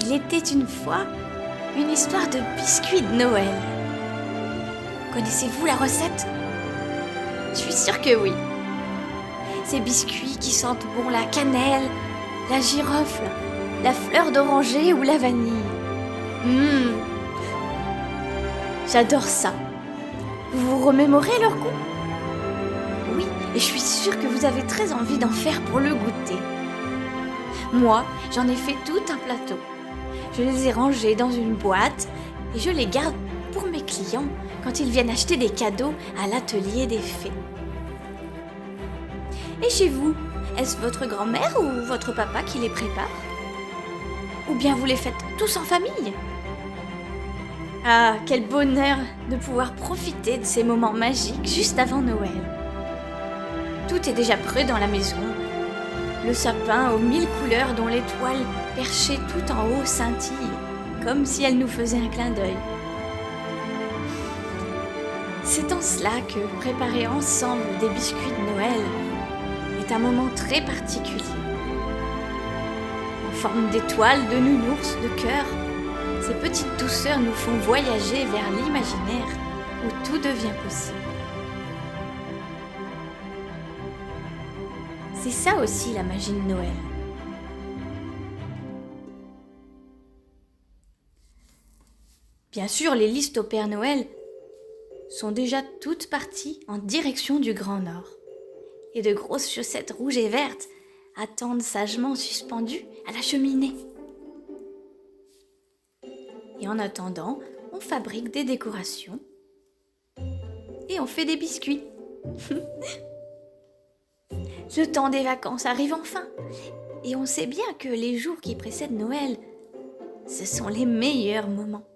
Il était une fois une histoire de biscuits de Noël. Connaissez-vous la recette ? Je suis sûre que oui. Ces biscuits qui sentent bon la cannelle, la girofle, la fleur d'oranger ou la vanille. J'adore ça. Vous vous remémorez leur goût ? Oui, et je suis sûre que vous avez très envie d'en faire pour le goûter. Moi, j'en ai fait tout un plateau. Je les ai rangés dans une boîte et je les garde pour mes clients quand ils viennent acheter des cadeaux à l'atelier des fées. Et chez vous, est-ce votre grand-mère ou votre papa qui les prépare ? Ou bien vous les faites tous en famille ? Ah, quel bonheur de pouvoir profiter de ces moments magiques juste avant Noël. Tout est déjà prêt dans la maison. Le sapin aux 1000 couleurs dont l'étoile perchée tout en haut scintille, comme si elle nous faisait un clin d'œil. C'est en cela que préparer ensemble des biscuits de Noël est un moment très particulier. En forme d'étoiles, de nounours, de cœurs, ces petites douceurs nous font voyager vers l'imaginaire où tout devient possible. C'est ça aussi la magie de Noël. Bien sûr, les listes au Père Noël sont déjà toutes parties en direction du Grand Nord. Et de grosses chaussettes rouges et vertes attendent sagement suspendues à la cheminée. Et en attendant, on fabrique des décorations et on fait des biscuits. Le temps des vacances arrive enfin, et on sait bien que les jours qui précèdent Noël, ce sont les meilleurs moments,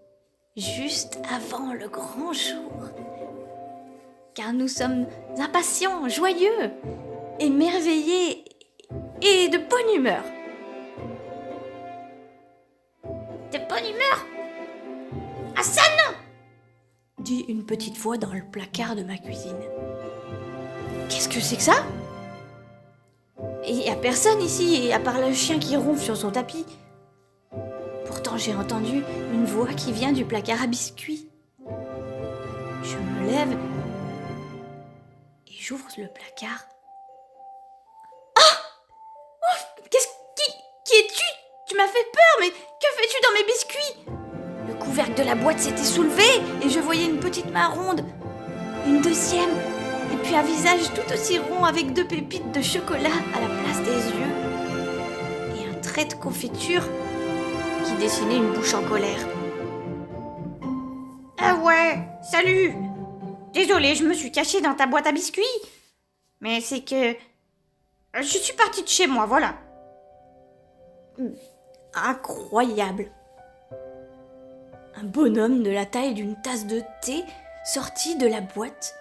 juste avant le grand jour. Car nous sommes impatients, joyeux, émerveillés et de bonne humeur. De bonne humeur ? Ah ça non ! Dit une petite voix dans le placard de ma cuisine. Qu'est-ce que c'est que ça ? Il n'y a personne ici, à part le chien qui ronfle sur son tapis. Pourtant, j'ai entendu une voix qui vient du placard à biscuits. Je me lève et j'ouvre le placard. Ah ! Qui es-tu ? Tu m'as fait peur, mais que fais-tu dans mes biscuits ? Le couvercle de la boîte s'était soulevé et je voyais une petite main ronde, une deuxième, et puis un visage tout aussi rond avec 2 pépites de chocolat à la place des yeux et un trait de confiture qui dessinait une bouche en colère. Ah ouais, salut! Désolée, je me suis cachée dans ta boîte à biscuits. Mais c'est que je suis partie de chez moi, voilà. Incroyable! Un bonhomme de la taille d'une tasse de thé sortit de la boîte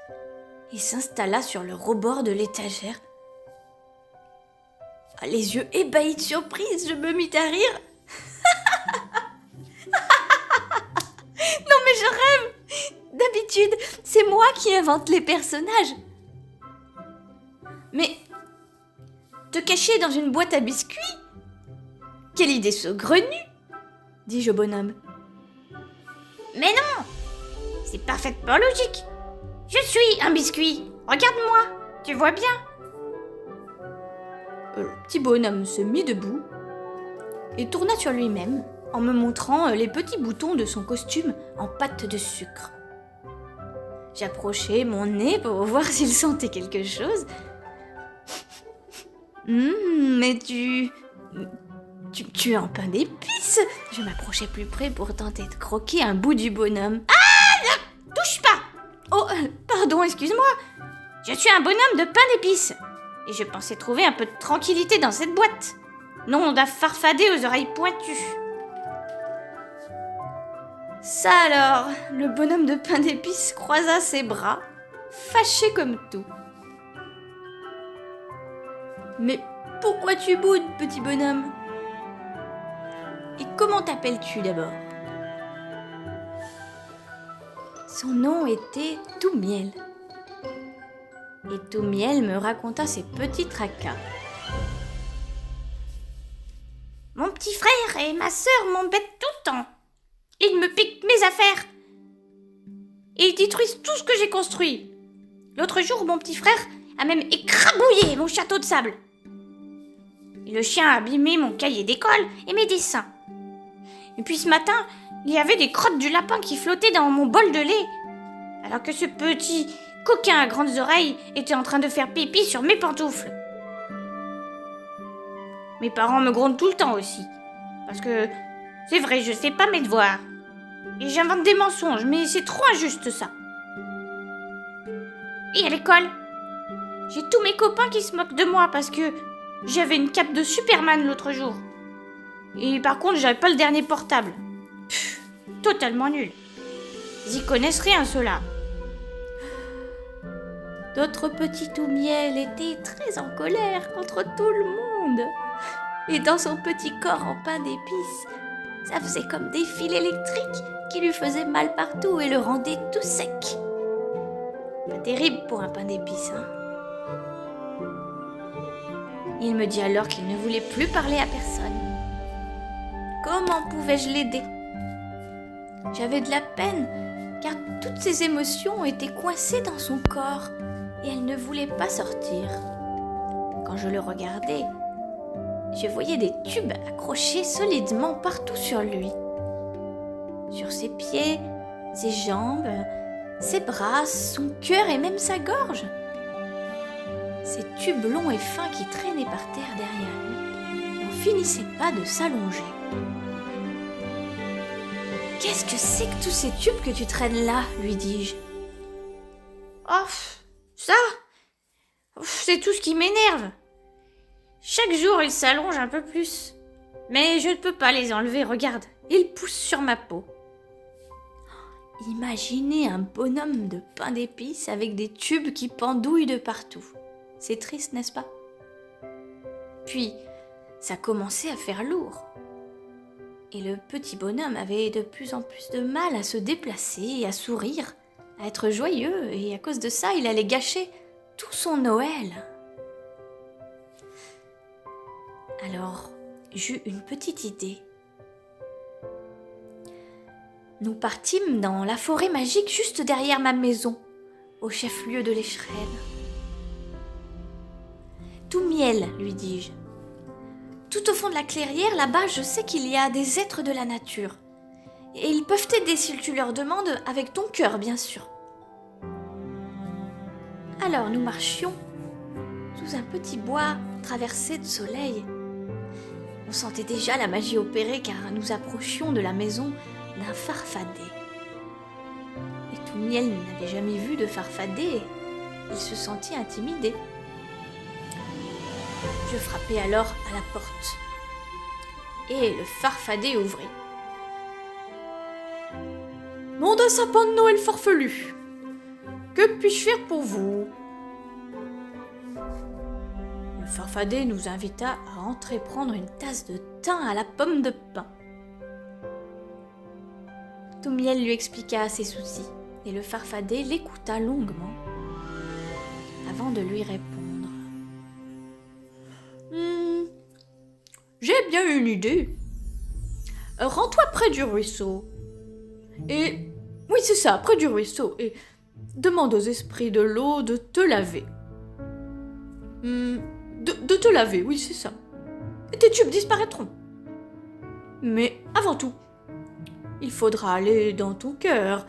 et s'installa sur le rebord de l'étagère. Les yeux ébahis de surprise, je me mis à rire. Non mais je rêve! D'habitude, c'est moi qui invente les personnages. Mais te cacher dans une boîte à biscuits ? Quelle idée saugrenue ! Dis-je au bonhomme. Mais non! C'est parfaitement logique. Je suis un biscuit. Regarde-moi, tu vois bien. Le petit bonhomme se mit debout et tourna sur lui-même en me montrant les petits boutons de son costume en pâte de sucre. J'approchai mon nez pour voir s'il sentait quelque chose. Mais tu es en pain d'épices. Je m'approchai plus près pour tenter de croquer un bout du bonhomme. Ah, ne touche pas. Oh, pardon, excuse-moi. Je suis un bonhomme de pain d'épices. Et je pensais trouver un peu de tranquillité dans cette boîte. Non d'un farfadet aux oreilles pointues. Ça alors, le bonhomme de pain d'épices croisa ses bras, fâché comme tout. Mais pourquoi tu boudes, petit bonhomme? Et comment t'appelles-tu d'abord? Son nom était Toumiel. Et Toumiel me raconta ses petits tracas. Mon petit frère et ma sœur m'embêtent tout le temps. Ils me piquent mes affaires. Et ils détruisent tout ce que j'ai construit. L'autre jour, mon petit frère a même écrabouillé mon château de sable. Et le chien a abîmé mon cahier d'école et mes dessins. Et puis ce matin, il y avait des crottes du lapin qui flottaient dans mon bol de lait. Alors que ce petit coquin à grandes oreilles était en train de faire pipi sur mes pantoufles. Mes parents me grondent tout le temps aussi. Parce que c'est vrai, je fais pas mes devoirs. Et j'invente des mensonges, mais c'est trop injuste ça. Et à l'école, j'ai tous mes copains qui se moquent de moi parce que j'avais une cape de Superman l'autre jour. Et par contre, j'avais pas le dernier portable. Totalement nul. Ils y connaissent rien, ceux-là. D'autres petits Toumiel étaient très en colère contre tout le monde. Et dans son petit corps en pain d'épices, ça faisait comme des fils électriques qui lui faisaient mal partout et le rendaient tout sec. Pas terrible pour un pain d'épices, hein. Il me dit alors qu'il ne voulait plus parler à personne. Comment pouvais-je l'aider? J'avais de la peine, car toutes ses émotions étaient coincées dans son corps et elles ne voulaient pas sortir. Quand je le regardais, je voyais des tubes accrochés solidement partout sur lui. Sur ses pieds, ses jambes, ses bras, son cœur et même sa gorge. Ces tubes longs et fins qui traînaient par terre derrière lui n'en finissaient pas de s'allonger. « Qu'est-ce que c'est que tous ces tubes que tu traînes là ?» lui dis-je. « Oh, ça, c'est tout ce qui m'énerve. Chaque jour, ils s'allongent un peu plus. Mais je ne peux pas les enlever, regarde, ils poussent sur ma peau. » Imaginez un bonhomme de pain d'épices avec des tubes qui pendouillent de partout. C'est triste, n'est-ce pas? Puis, ça commençait à faire lourd. Et le petit bonhomme avait de plus en plus de mal à se déplacer et à sourire, à être joyeux, et à cause de ça, il allait gâcher tout son Noël. Alors, j'eus une petite idée. Nous partîmes dans la forêt magique juste derrière ma maison, au chef-lieu de l'Écherenne. Toumiel, lui dis-je. Tout au fond de la clairière, là-bas, je sais qu'il y a des êtres de la nature. Et ils peuvent t'aider si tu leur demandes, avec ton cœur, bien sûr. Alors nous marchions sous un petit bois traversé de soleil. On sentait déjà la magie opérer car nous approchions de la maison d'un farfadet. Et Toumiel n'avait jamais vu de farfadet. Il se sentit intimidé. Je frappai alors à la porte. Et le farfadet ouvrit. « Nom d'un sapin de Noël farfelu, que puis-je faire pour vous ?» Le farfadet nous invita à entrer prendre une tasse de thym à la pomme de pin. Toumiel lui expliqua ses soucis, et le farfadet l'écouta longuement avant de lui répondre. J'ai bien une idée. Rends-toi près du ruisseau. Et, oui c'est ça, près du ruisseau, et demande aux esprits de l'eau de te laver. De te laver, oui c'est ça. Et tes tubes disparaîtront. Mais avant tout, il faudra aller dans ton cœur.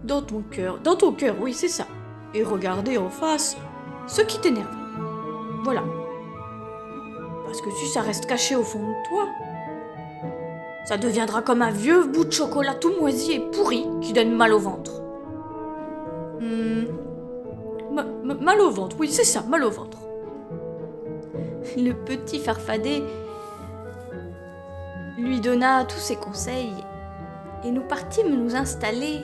Dans ton cœur, oui c'est ça. Et regarder en face ce qui t'énerve. Voilà. Parce que si ça reste caché au fond de toi, ça deviendra comme un vieux bout de chocolat tout moisi et pourri qui donne mal au ventre. Mal au ventre, oui, c'est ça, mal au ventre. Le petit Farfadet lui donna tous ses conseils et nous partîmes nous installer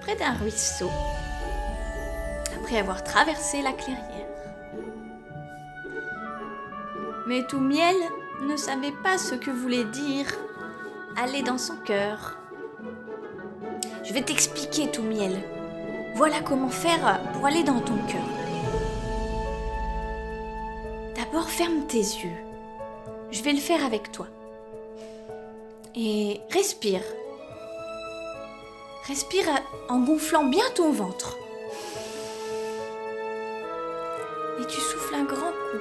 près d'un ruisseau après avoir traversé la clairière. Mais Toumiel ne savait pas ce que voulait dire aller dans son cœur. Je vais t'expliquer, Toumiel. Voilà comment faire pour aller dans ton cœur. D'abord, ferme tes yeux. Je vais le faire avec toi. Et respire. Respire en gonflant bien ton ventre. Et tu souffles un grand coup.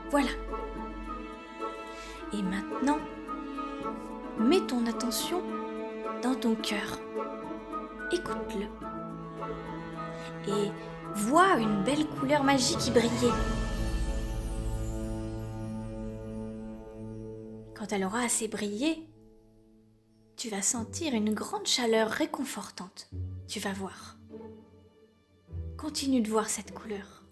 Voilà. Et maintenant, mets ton attention dans ton cœur. Écoute-le. Et vois une belle couleur magique y briller. Quand elle aura assez brillé, tu vas sentir une grande chaleur réconfortante. Tu vas voir. Continue de voir cette couleur.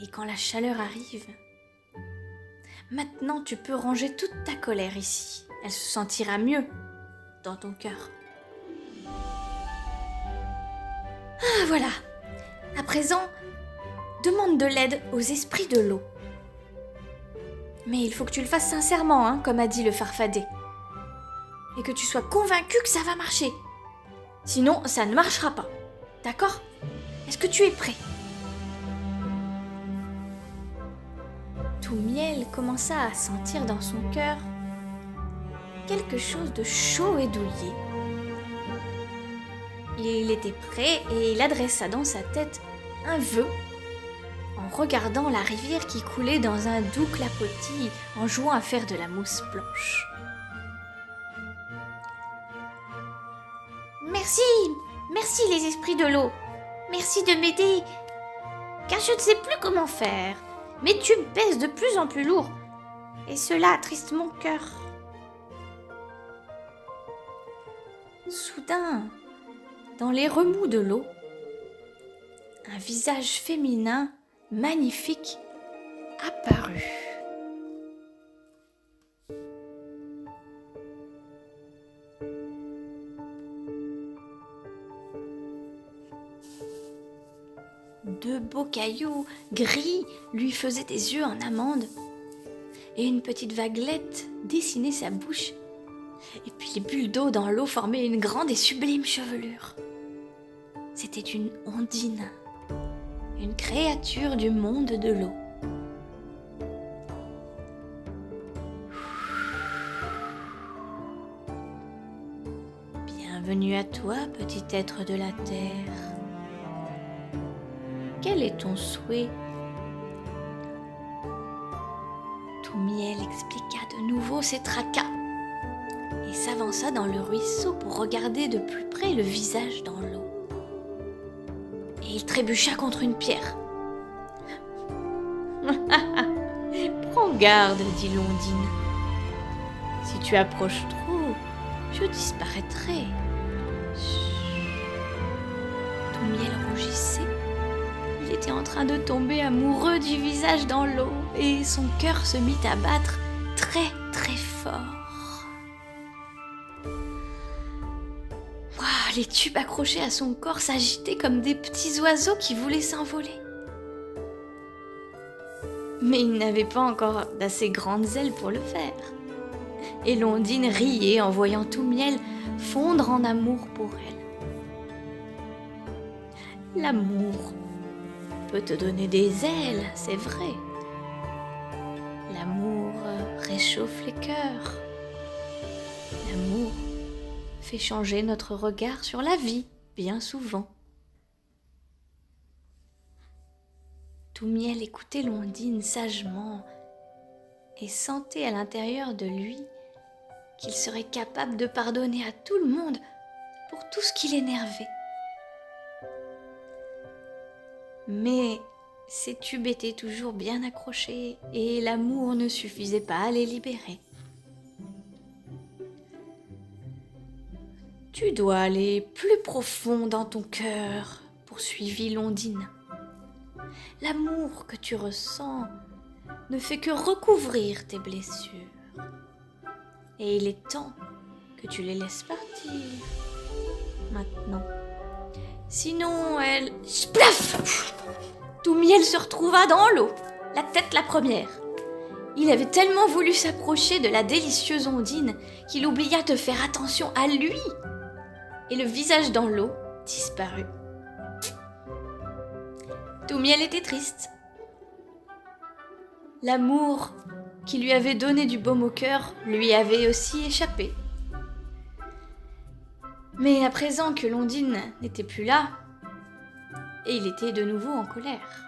Et quand la chaleur arrive, maintenant tu peux ranger toute ta colère ici. Elle se sentira mieux dans ton cœur. Ah voilà. À présent, demande de l'aide aux esprits de l'eau. Mais il faut que tu le fasses sincèrement, comme a dit le Farfadet. Et que tu sois convaincu que ça va marcher. Sinon, ça ne marchera pas. D'accord ? Est-ce que tu es prêt ? Toumiel commença à sentir dans son cœur quelque chose de chaud et douillet. Il était prêt et il adressa dans sa tête un vœu en regardant la rivière qui coulait dans un doux clapotis en jouant à faire de la mousse blanche. Merci les esprits de l'eau. Merci de m'aider, car je ne sais plus comment faire. Mais tu me pèses de plus en plus lourd, et cela attriste mon cœur. Soudain, dans les remous de l'eau, un visage féminin magnifique apparut. Deux beaux cailloux gris lui faisaient des yeux en amande, et une petite vaguelette dessinait sa bouche. Et puis les bulles d'eau dans l'eau formaient une grande et sublime chevelure. C'était une ondine, une créature du monde de l'eau. Bienvenue à toi, petit être de la terre. Quel est ton souhait ? Toumiel expliqua de nouveau ses tracas et s'avança dans le ruisseau pour regarder de plus près le visage dans l'eau. Et il trébucha contre une pierre. « Prends garde, dit l'ondine. Si tu approches trop, je disparaîtrai. » Toumiel rougissait. Il était en train de tomber amoureux du visage dans l'eau et son cœur se mit à battre très très fort. Wow, les tubes accrochés à son corps s'agitaient comme des petits oiseaux qui voulaient s'envoler. Mais il n'avait pas encore d'assez grandes ailes pour le faire. Et l'ondine riait en voyant Toumiel fondre en amour pour elle. L'amour peut te donner des ailes, c'est vrai. L'amour réchauffe les cœurs. L'amour fait changer notre regard sur la vie, bien souvent. Toumiel écoutait l'ondine sagement et sentait à l'intérieur de lui qu'il serait capable de pardonner à tout le monde pour tout ce qui l'énervait. Mais ces tubes étaient toujours bien accrochés et l'amour ne suffisait pas à les libérer. Tu dois aller plus profond dans ton cœur, poursuivit l'ondine. L'amour que tu ressens ne fait que recouvrir tes blessures. Et il est temps que tu les laisses partir. Maintenant. Sinon, elle... Splaf ! Toumiel se retrouva dans l'eau, la tête la première. Il avait tellement voulu s'approcher de la délicieuse ondine qu'il oublia de faire attention à lui. Et le visage dans l'eau disparut. Toumiel était triste. L'amour qui lui avait donné du baume au cœur lui avait aussi échappé. Mais à présent que l'ondine n'était plus là, et il était de nouveau en colère.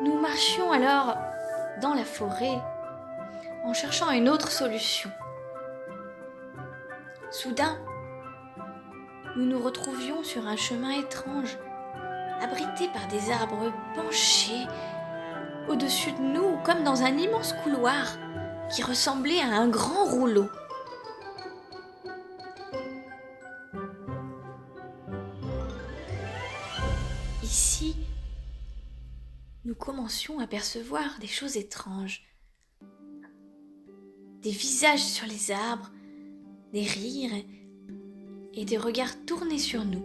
Nous marchions alors dans la forêt en cherchant une autre solution. Soudain, nous nous retrouvions sur un chemin étrange, abrité par des arbres penchés au-dessus de nous, comme dans un immense couloir qui ressemblait à un grand rouleau. Ici, nous commencions à percevoir des choses étranges. Des visages sur les arbres, des rires et des regards tournés sur nous.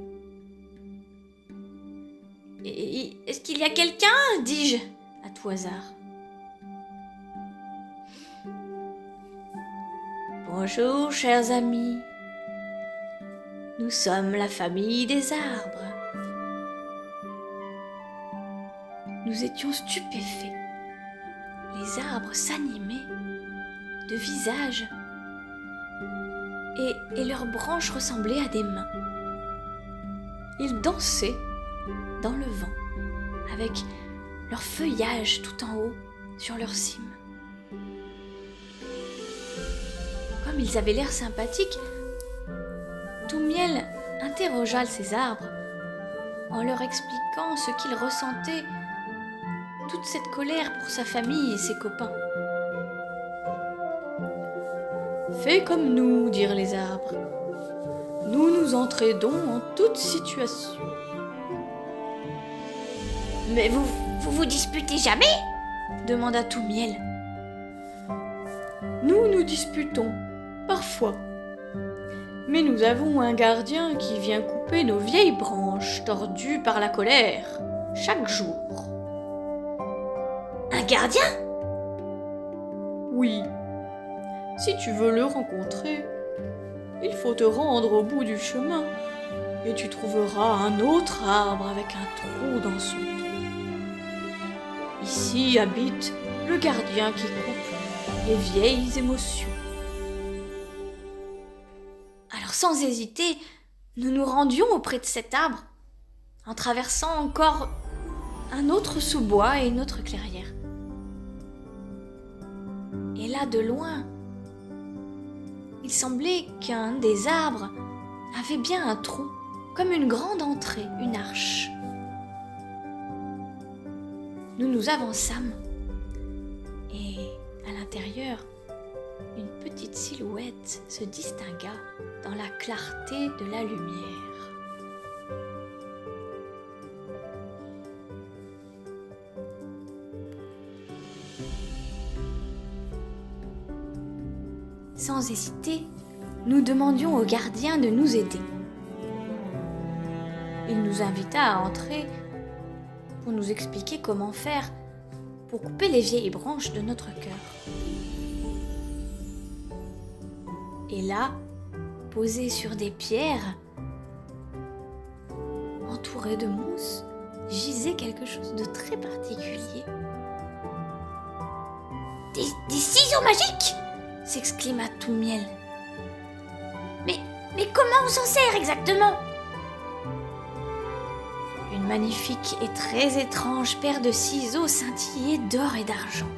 Et est-ce qu'il y a quelqu'un ? Dis-je à tout hasard. Bonjour, chers amis. Nous sommes la famille des arbres. Nous étions stupéfaits. Les arbres s'animaient de visages et leurs branches ressemblaient à des mains. Ils dansaient dans le vent avec leur feuillage tout en haut sur leurs cimes. Comme ils avaient l'air sympathiques, Toumiel interrogea ces arbres en leur expliquant ce qu'il ressentait, toute cette colère pour sa famille et ses copains. « Fais comme nous, dirent les arbres. Nous nous entraidons en toute situation. »« Mais vous disputez jamais ?» demanda Toumiel. « Nous nous disputons, parfois. Mais nous avons un gardien qui vient couper nos vieilles branches tordues par la colère, chaque jour. » Un gardien ? Oui. Si tu veux le rencontrer, il faut te rendre au bout du chemin et tu trouveras un autre arbre avec un trou dans son tronc. Ici habite le gardien qui coupe les vieilles émotions. Alors sans hésiter, nous nous rendions auprès de cet arbre, en traversant encore un autre sous-bois et une autre clairière. Et là, de loin, il semblait qu'un des arbres avait bien un trou, comme une grande entrée, une arche. Nous nous avançâmes, et à l'intérieur, une petite silhouette se distingua dans la clarté de la lumière. Sans hésiter, nous demandions au gardien de nous aider. Il nous invita à entrer pour nous expliquer comment faire pour couper les vieilles branches de notre cœur. Et là, posé sur des pierres, entouré de mousse, gisait quelque chose de très particulier. Des ciseaux magiques ! S'exclama Toumiel. Mais comment on s'en sert exactement ? Une magnifique et très étrange paire de ciseaux scintillait d'or et d'argent.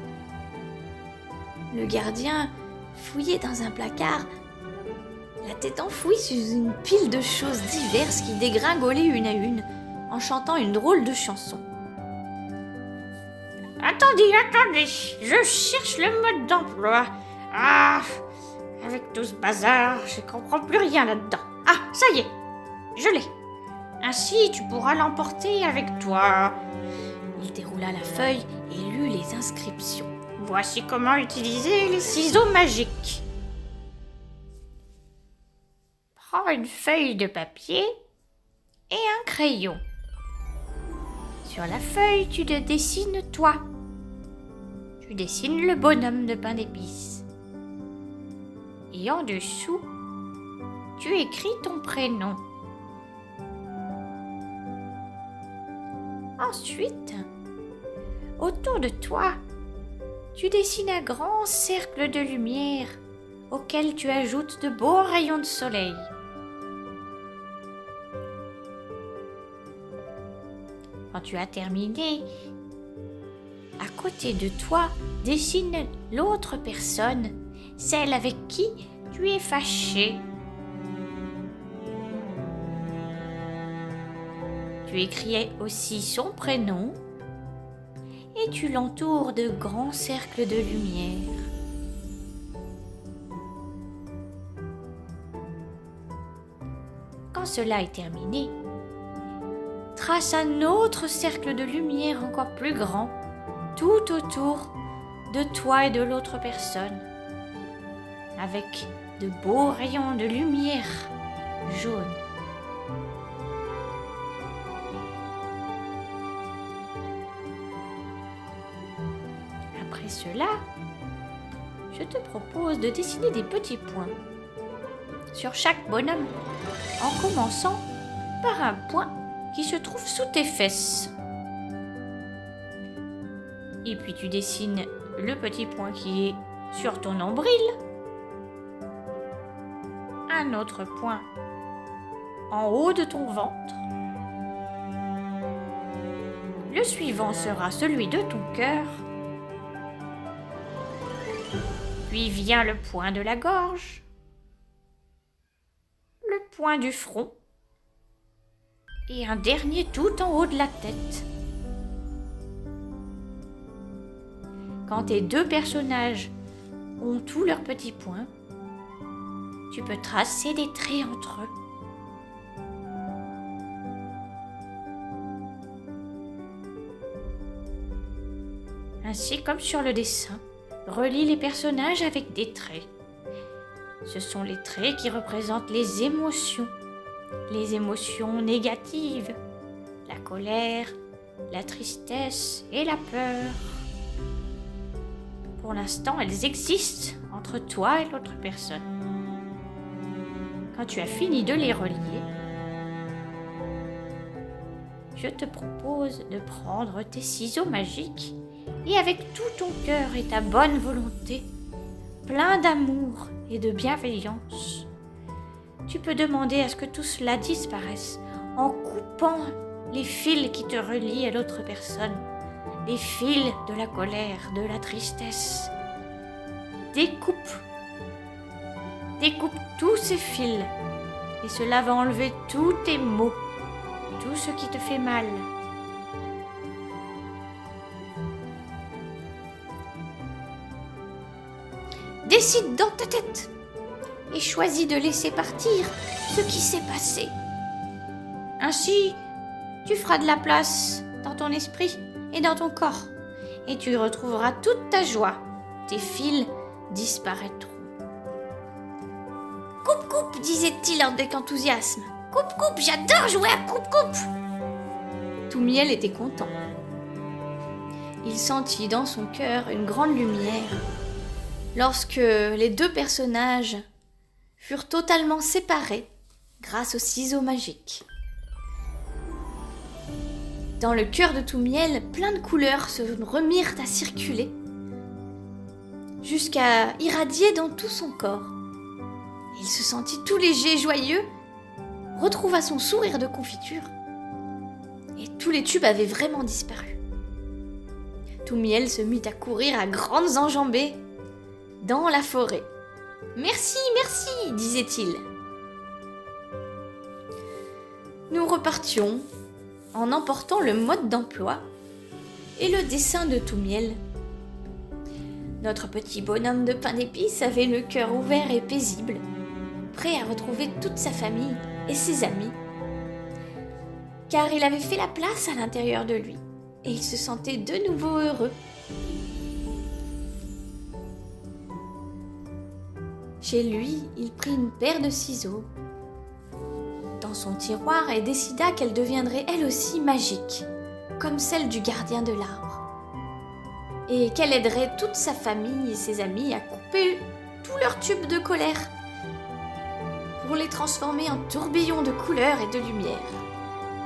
Le gardien fouillait dans un placard, la tête enfouie sous une pile de choses diverses qui dégringolaient une à une, en chantant une drôle de chanson. Attendez, je cherche le mode d'emploi. Ah, avec tout ce bazar, je comprends plus rien là-dedans. Ah, ça y est, je l'ai. Ainsi, tu pourras l'emporter avec toi. Il déroula la feuille et lut les inscriptions. Voici comment utiliser les ciseaux magiques. Prends une feuille de papier et un crayon. Sur la feuille, tu te dessines toi. Tu dessines le bonhomme de pain d'épices. Et en dessous, tu écris ton prénom. Ensuite, autour de toi, tu dessines un grand cercle de lumière auquel tu ajoutes de beaux rayons de soleil. Quand tu as terminé, à côté de toi, dessine l'autre personne, celle avec qui tu es fâché. Tu écris aussi son prénom et tu l'entoures de grands cercles de lumière. Quand cela est terminé, trace un autre cercle de lumière encore plus grand tout autour de toi et de l'autre personne, avec de beaux rayons de lumière jaune. Après cela, je te propose de dessiner des petits points sur chaque bonhomme, en commençant par un point qui se trouve sous tes fesses. Et puis tu dessines le petit point qui est sur ton nombril. Un autre point en haut de ton ventre. Le suivant sera celui de ton cœur. Puis vient le point de la gorge, le point du front et un dernier tout en haut de la tête. Quand tes deux personnages ont tous leurs petits points, tu peux tracer des traits entre eux. Ainsi comme sur le dessin, relie les personnages avec des traits. Ce sont les traits qui représentent les émotions négatives, la colère, la tristesse et la peur. Pour l'instant, elles existent entre toi et l'autre personne. Quand tu as fini de les relier, je te propose de prendre tes ciseaux magiques et avec tout ton cœur et ta bonne volonté, plein d'amour et de bienveillance, tu peux demander à ce que tout cela disparaisse en coupant les fils qui te relient à l'autre personne, les fils de la colère, de la tristesse. Découpe tous ces fils et cela va enlever tous tes maux, tout ce qui te fait mal. Décide dans ta tête et choisis de laisser partir ce qui s'est passé. Ainsi, tu feras de la place dans ton esprit et dans ton corps et tu retrouveras toute ta joie. Tes fils disparaîtront. Coupe, disait-il avec enthousiasme. Coupe, j'adore jouer à coupe. Toumiel était content. Il sentit dans son cœur une grande lumière lorsque les deux personnages furent totalement séparés grâce aux ciseaux magiques. Dans le cœur de Toumiel, plein de couleurs se remirent à circuler jusqu'à irradier dans tout son corps. Il se sentit tout léger et joyeux, retrouva son sourire de confiture et tous les tubes avaient vraiment disparu. Toumiel se mit à courir à grandes enjambées dans la forêt. Merci, disait-il. Nous repartions en emportant le mode d'emploi et le dessin de Toumiel. Notre petit bonhomme de pain d'épices avait le cœur ouvert et paisible, prêt à retrouver toute sa famille et ses amis, car il avait fait la place à l'intérieur de lui et il se sentait de nouveau heureux. Chez lui, il prit une paire de ciseaux dans son tiroir et décida qu'elle deviendrait elle aussi magique, comme celle du gardien de l'arbre, et qu'elle aiderait toute sa famille et ses amis à couper tous leurs tubes de colère pour les transformer en tourbillons de couleurs et de lumière,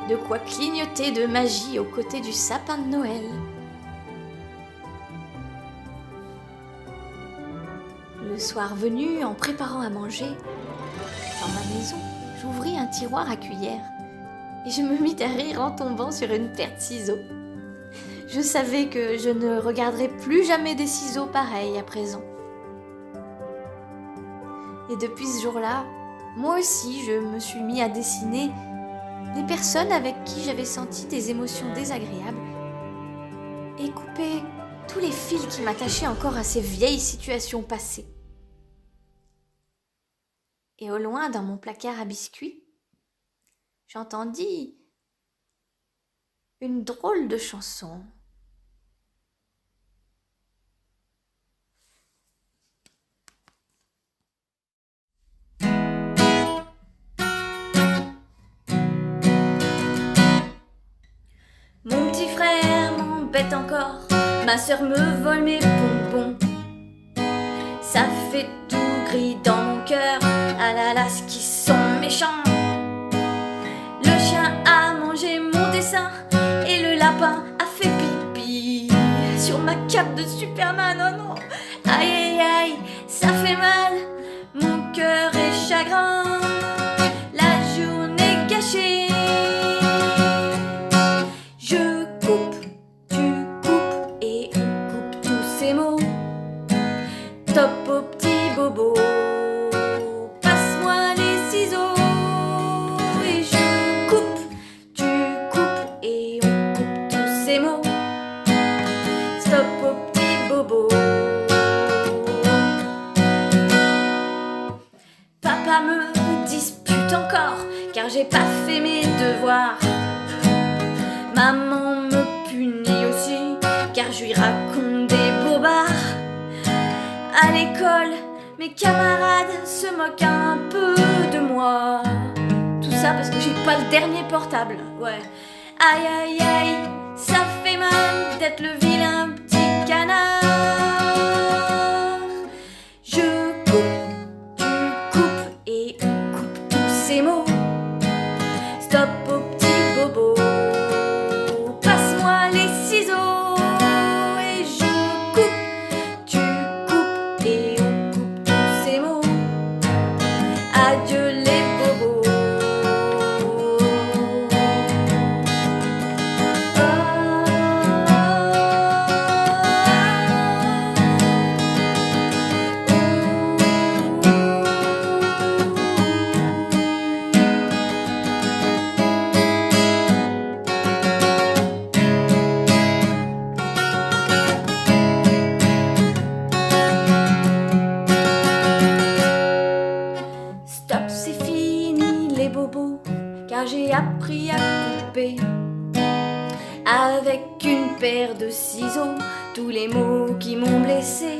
de quoi clignoter de magie aux côtés du sapin de Noël. Le soir venu, en préparant à manger, dans ma maison, j'ouvris un tiroir à cuillères et je me mis à rire en tombant sur une paire de ciseaux. Je savais que je ne regarderais plus jamais des ciseaux pareils à présent. Et depuis ce jour-là, moi aussi, je me suis mis à dessiner les personnes avec qui j'avais senti des émotions désagréables et couper tous les fils qui m'attachaient encore à ces vieilles situations passées. Et au loin, dans mon placard à biscuits, j'entendis une drôle de chanson. Mon petit frère m'embête encore, ma sœur me vole mes bonbons. Ça fait tout gris dans mon cœur, ah là là, ce qu'ils sont méchants. Le chien a mangé mon dessin et le lapin a fait pipi sur ma cape de Superman, oh non. Aïe aïe aïe, ça fait mal, mon cœur est chagrin, la journée gâchée. Je coupe, tu coupes et on coupe tous ces mots. Top au petit bobo, passe-moi les ciseaux. Et je coupe, tu coupes et on coupe tous ces mots. Stop au petit bobo. Papa me dispute encore car j'ai pas fait mes devoirs. Maman me punit aussi car je lui raconte des bobards. À l'école, mes camarades se moquent un peu de moi. Tout ça parce que j'ai pas le dernier portable, ouais. Aïe aïe aïe, ça fait mal d'être le vilain petit canard. Je coupe, tu coupes et on coupe tous ces mots. Stop au petit bobo, passe-moi les ciseaux. Et je coupe, tu coupes et on coupe tous ces mots. Adieu les bobos. Stop, c'est fini les bobos, car j'ai appris à couper avec une paire de ciseaux tous les mots qui m'ont blessé.